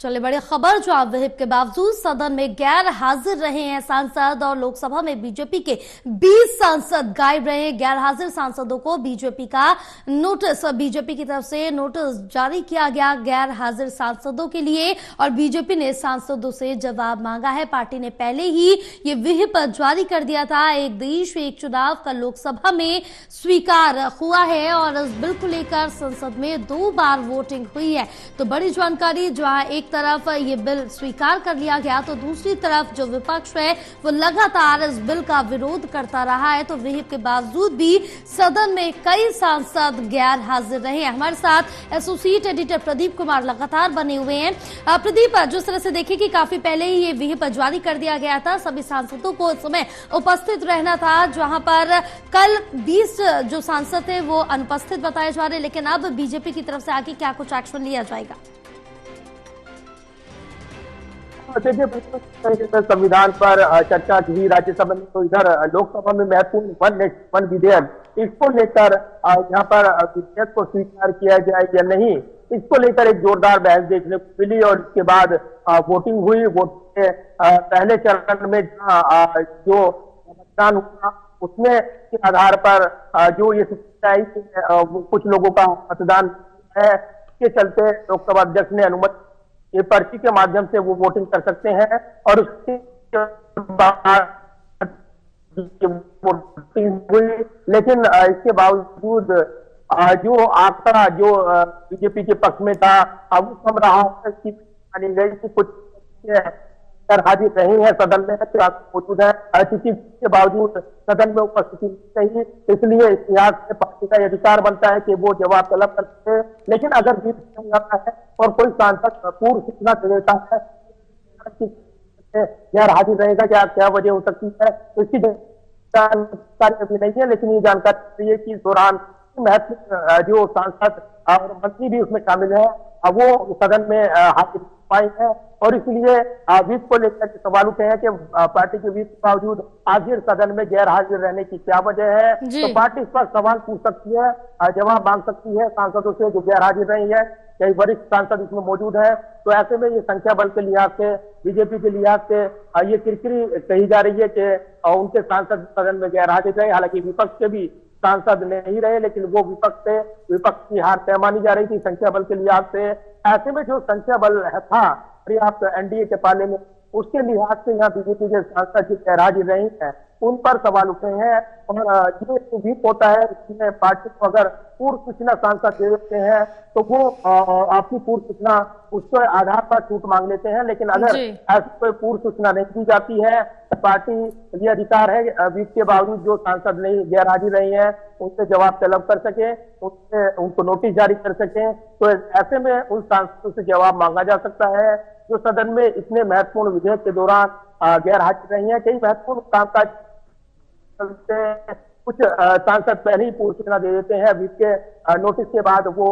चलिए बड़ी खबर, जो आप विहिप के बावजूद सदन में गैर हाजिर रहे हैं सांसद, और लोकसभा में बीजेपी के 20 सांसद गायब रहे। गैर हाजिर सांसदों को बीजेपी का नोटिस, बीजेपी की तरफ से नोटिस जारी किया गया गैर हाजिर सांसदों के लिए, और बीजेपी ने सांसदों से जवाब मांगा है। पार्टी ने पहले ही ये विहिप जारी कर दिया था। एक देश एक चुनाव का लोकसभा में स्वीकार हुआ है और इस बिल को लेकर संसद में 2 बार वोटिंग हुई है। तो बड़ी जानकारी, जहां एक तरफ ये बिल स्वीकार कर लिया गया तो दूसरी तरफ जो विपक्ष है वो लगातार इस बिल का विरोध करता रहा है। तो विहिप के बावजूद भी सदन में कई सांसद गैर हाजिर रहे हैं। हमारे साथ एसोसिएट एडिटर प्रदीप कुमार लगातार बने हुए हैं। प्रदीप, जिस तरह से देखिए कि काफी पहले ही ये विहिप जारी कर दिया गया था, सभी सांसदों को इस समय उपस्थित रहना था, जहां पर कल 20 जो सांसद थे वो अनुपस्थित बताए जा रहे, लेकिन अब बीजेपी की तरफ से आगे क्या कुछ एक्शन लिया जाएगा? देखिए, संविधान पर चर्चा की राज्यसभा में, तो इधर लोकसभा में महत्वपूर्ण वन नेक्स्ट वन विधेयक, इसको लेकर यहाँ पर विधेयक को स्वीकार किया जाए या नहीं, इसको लेकर एक जोरदार बहस देखने को मिली। और इसके बाद वोटिंग हुई। वोट के पहले चरण में जो मतदान हुआ उसमें के आधार पर जो ये कुछ लोगों का मतदान है, इसके चलते लोकसभा अध्यक्ष ने अनुमति, ये पर्ची के माध्यम से वो वोटिंग कर सकते हैं। और उसके बाद वोटिंग हुई, लेकिन इसके बावजूद जो आंकड़ा जो बीजेपी के पक्ष में था, अब कम रहा है कि कुछ हाजिर नहीं है सदन में, मौजूद है, किसी के बावजूद सदन में उपस्थिति नहीं, इसलिए इतिहास में पार्टी का अधिकार बनता है कि वो जवाब तलब करते हैं। लेकिन अगर जीत जाता है और कोई सांसद पूर्व सूचना दे देता है गैर हाजिर रहेगा, क्या वजह हो सकती है, तो इसकी जानकारी अभी नहीं है। लेकिन ये जानकारी है कि इस दौरान महत्व जो सांसद और मंत्री भी उसमें शामिल है, वो सदन में हाजिर पाए हैं। और इसलिए विप को लेकर सवाल उठे हैं कि पार्टी के विप के बावजूद आखिर सदन में गैर हाजिर रहने की क्या वजह है। तो पार्टी इस पर सवाल पूछ सकती है, जवाब मांग सकती है सांसदों से जो गैर हाजिर रही है। कई वरिष्ठ सांसद इसमें मौजूद है, तो ऐसे में ये संख्या बल के लिहाज से, बीजेपी के लिहाज से ये किरकिरी कही जा रही है कि उनके सांसद सदन में गैर हाजिर रहे। हालांकि विपक्ष के भी सांसद नहीं रहे, लेकिन वो विपक्ष की हार तय मानी जा रही थी संख्या बल के लिहाज से। ऐसे में जो संख्या बल था पर्याप्त एनडीए के पाले में, उसके लिहाज से यहाँ बीजेपी के सांसद जो गैर हाजिर रही है उन पर सवाल उठे हैं। और जो विप होता है इसमें पार्टी को अगर पूर्व सूचना सांसद दे देते हैं तो वो आपकी पूर्व सूचना उसके आधार पर छूट मांग लेते हैं। लेकिन अगर ऐसी कोई पूर्व सूचना नहीं दी जाती है तो पार्टी ये अधिकार है विप के बावजूद जो सांसद नहीं गैर हाजिर रही है उनसे जवाब तलब कर सके, उनको नोटिस जारी कर सके। तो ऐसे में उन सांसदों से जवाब मांगा जा सकता है जो सदन में इतने महत्वपूर्ण विधेयक के दौरान गैर हाजिर रही है। कई महत्वपूर्ण कामकाज कुछ सांसद पहले ही पूर्व सूचना दे देते हैं, विप के नोटिस के बाद वो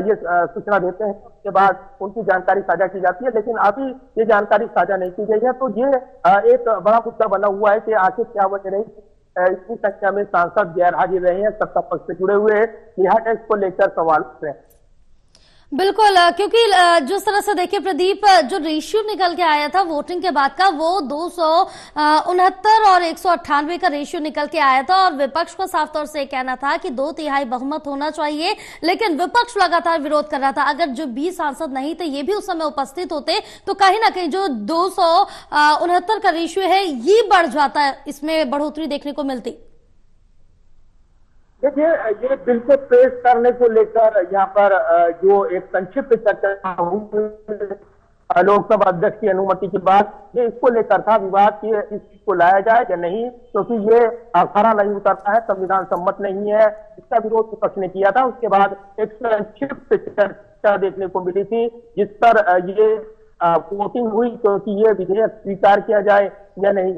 ये सूचना देते हैं, उसके बाद उनकी जानकारी साझा की जाती है। लेकिन अभी ये जानकारी साझा नहीं की गई है, तो ये एक बड़ा मुद्दा बना हुआ है कि आखिर क्या वजह रही इतनी संख्या में सांसद गैर हाजिर रहे हैं, सत्ता पक्ष से जुड़े हुए हैं, लिहाजा इसको लेकर सवाल उठ रहे हैं। बिल्कुल, क्योंकि जिस तरह से देखिए प्रदीप, जो रेशियो निकल के आया था वोटिंग के बाद का, वो 269 और 198 का रेशियो निकल के आया था, और विपक्ष को साफ तौर से कहना था कि 2/3 बहुमत होना चाहिए, लेकिन विपक्ष लगातार विरोध कर रहा था। अगर जो 20 सांसद नहीं थे ये भी उस समय उपस्थित होते तो कहीं ना कहीं जो 269 का रेशियो है ये बढ़ जाता है, इसमें बढ़ोतरी देखने को मिलती। देखिए, ये बिल को पेश करने को लेकर यहाँ पर जो एक संक्षिप्त चर्चा हुई लोकसभा अध्यक्ष की अनुमति के बाद, ये इसको लेकर था विवाद कि इस चीज को लाया जाए या नहीं, क्योंकि ये खरा नहीं उतरता है, संविधान सम्मत नहीं है। इसका विरोध विपक्ष ने किया था। उसके बाद एक संक्षिप्त चर्चा देखने को मिली थी जिस पर ये वोटिंग हुई, क्योंकि ये विधेयक स्वीकार किया जाए या नहीं।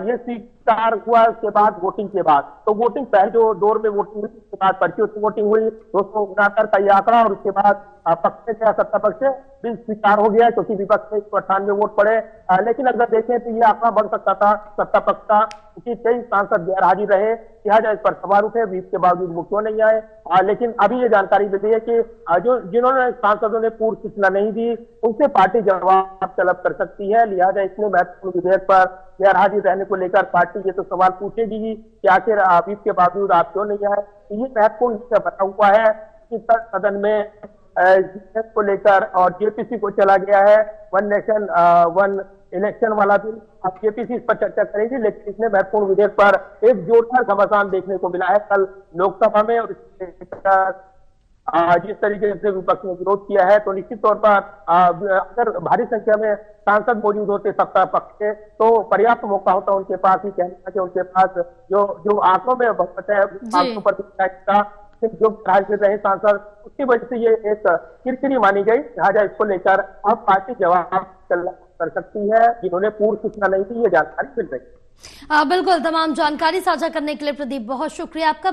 ये स्वीकार विचार हुआ उसके बाद वोटिंग के बाद, तो वोटिंग पहले जो दौर में वोटिंग हुई उसके बाद पर्ची वोटिंग हुई 269 का ये आंकड़ा, और उसके बाद पक्ष से क्या सत्ता पक्ष से बिल स्वीकार हो गया क्योंकि विपक्ष में 198 वोट पड़े। लेकिन अगर देखें तो ये आंकड़ा बढ़ सकता था सत्ता पक्ष का, क्योंकि 23 सांसद गैर हाजिर रहे, लिहाजा इस पर सवाल उठे, बीच के बावजूद वो क्यों नहीं आए। लेकिन अभी ये जानकारी मिली है कि जिन्होंने सांसदों ने पूर्व सूचना नहीं दी उनसे पार्टी जवाब तलब कर सकती है। लिहाजा इसमें महत्वपूर्ण विधेयक पर गैर हाजिर रहने को लेकर पार्टी ये तो सवाल पूछेगी कि आखिर बीच के बावजूद आप क्यों नहीं आए। तो ये महत्वपूर्ण विषय बना हुआ है कि सदन में को लेकर और जेपीसी को चला गया है, वन नेशन वन इलेक्शन वाला बिल। अब जेपीसी इस पर चर्चा करेगी, लेकिन इसमें महत्वपूर्ण विधेयक पर एक जोरदार घमासान देखने को मिला है कल लोकसभा में। और जिस तरीके से विपक्ष ने विरोध किया है, तो निश्चित तौर पर अगर भारी संख्या में सांसद मौजूद होते सत्ता पक्ष के तो पर्याप्त मौका होता उनके पास ही कहना कि उनके पास जो आंकड़ों में बहुमत है 500% का, जो राज्य रहे सांसद, उसकी वजह से ये एक किरकिरी मानी गई। लिहाजा इसको लेकर अब पार्टी जवाब कर सकती है, जिन्होंने पूर्व सूचना नहीं दी, ये जानकारी मिल रही है। बिल्कुल, तमाम जानकारी साझा करने के लिए प्रदीप बहुत शुक्रिया आपका।